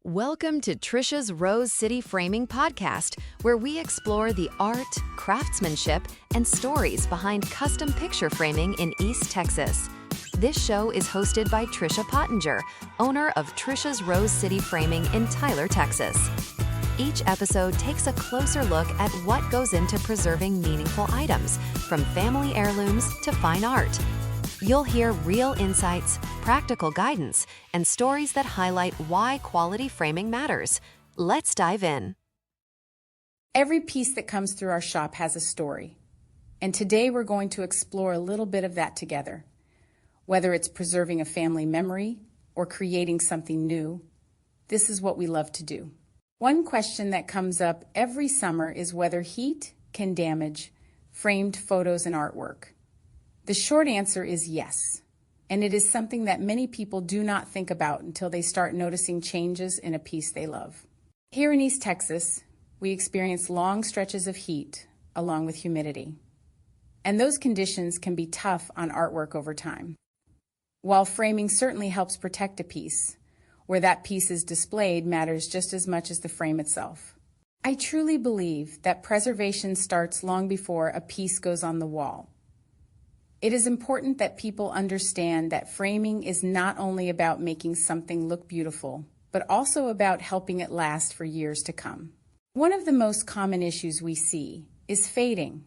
Welcome to Trisha's Rose City Framing Podcast, where we explore the art, craftsmanship, and stories behind custom picture framing in East Texas. This show is hosted by Trisha Pottinger, owner of Trisha's Rose City Framing in Tyler, Texas. Each episode takes a closer look at what goes into preserving meaningful items, from family heirlooms to fine art. You'll hear real insights, practical guidance, and stories that highlight why quality framing matters. Let's dive in. Every piece that comes through our shop has a story, and today we're going to explore a little bit of that together. Whether it's preserving a family memory or creating something new, this is what we love to do. One question that comes up every summer is whether heat can damage framed photos and artwork. The short answer is yes, and it is something that many people do not think about until they start noticing changes in a piece they love. Here in East Texas, we experience long stretches of heat along with humidity, and those conditions can be tough on artwork over time. While framing certainly helps protect a piece, where that piece is displayed matters just as much as the frame itself. I truly believe that preservation starts long before a piece goes on the wall. It is important that people understand that framing is not only about making something look beautiful, but also about helping it last for years to come. One of the most common issues we see is fading.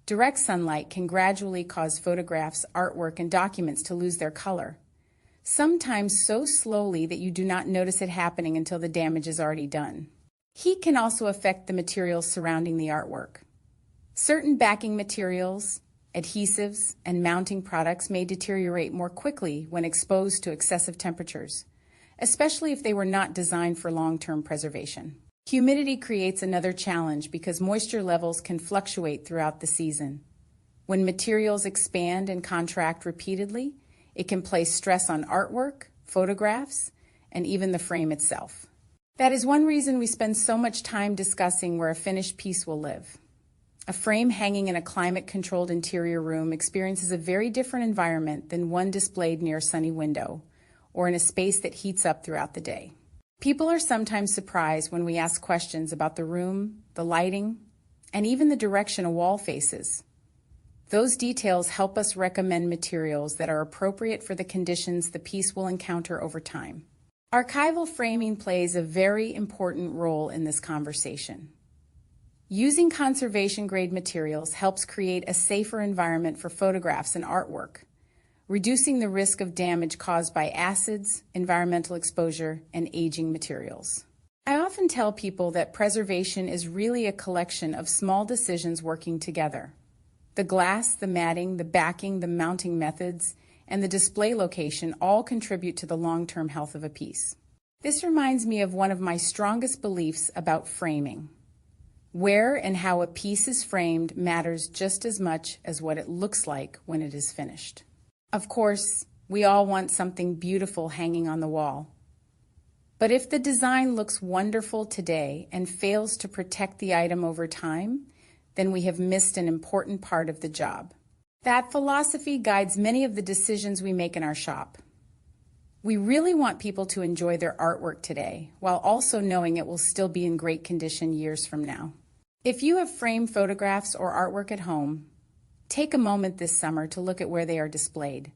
Direct sunlight can gradually cause photographs, artwork, and documents to lose their color, sometimes so slowly that you do not notice it happening until the damage is already done. Heat can also affect the materials surrounding the artwork. Certain backing materials, adhesives, and mounting products may deteriorate more quickly when exposed to excessive temperatures, especially if they were not designed for long-term preservation. Humidity creates another challenge because moisture levels can fluctuate throughout the season. When materials expand and contract repeatedly, it can place stress on artwork, photographs, and even the frame itself. That is one reason we spend so much time discussing where a finished piece will live. A frame hanging in a climate-controlled interior room experiences a very different environment than one displayed near a sunny window or in a space that heats up throughout the day. People are sometimes surprised when we ask questions about the room, the lighting, and even the direction a wall faces. Those details help us recommend materials that are appropriate for the conditions the piece will encounter over time. Archival framing plays a very important role in this conversation. Using conservation-grade materials helps create a safer environment for photographs and artwork, reducing the risk of damage caused by acids, environmental exposure, and aging materials. I often tell people that preservation is really a collection of small decisions working together. The glass, the matting, the backing, the mounting methods, and the display location all contribute to the long-term health of a piece. This reminds me of one of my strongest beliefs about framing. Where and how a piece is framed matters just as much as what it looks like when it is finished. Of course, we all want something beautiful hanging on the wall. But if the design looks wonderful today and fails to protect the item over time, then we have missed an important part of the job. That philosophy guides many of the decisions we make in our shop. We really want people to enjoy their artwork today, while also knowing it will still be in great condition years from now. If you have framed photographs or artwork at home, take a moment this summer to look at where they are displayed.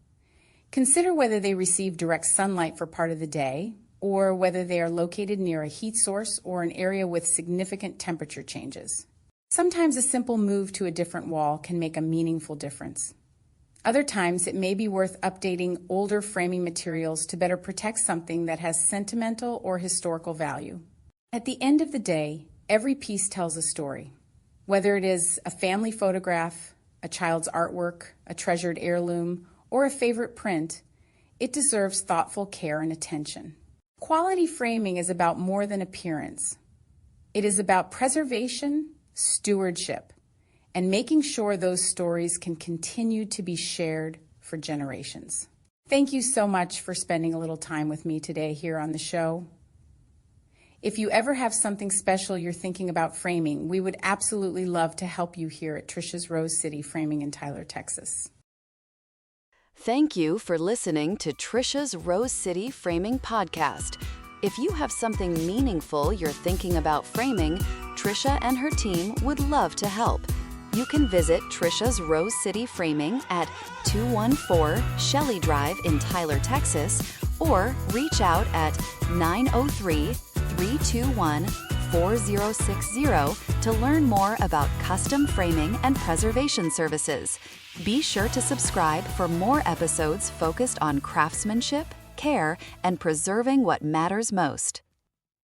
Consider whether they receive direct sunlight for part of the day, or whether they are located near a heat source or an area with significant temperature changes. Sometimes a simple move to a different wall can make a meaningful difference. Other times, it may be worth updating older framing materials to better protect something that has sentimental or historical value. At the end of the day, every piece tells a story. Whether it is a family photograph, a child's artwork, a treasured heirloom, or a favorite print, it deserves thoughtful care and attention. Quality framing is about more than appearance. It is about preservation, stewardship, and making sure those stories can continue to be shared for generations. Thank you so much for spending a little time with me today here on the show. If you ever have something special you're thinking about framing, we would absolutely love to help you here at Trisha's Rose City Framing in Tyler, Texas. Thank you for listening to Trisha's Rose City Framing Podcast. If you have something meaningful you're thinking about framing, Trisha and her team would love to help. You can visit Trisha's Rose City Framing at 214 Shelley Drive in Tyler, Texas, or reach out at 903-321-4060 to learn more about custom framing and preservation services. Be sure to subscribe for more episodes focused on craftsmanship, care, and preserving what matters most.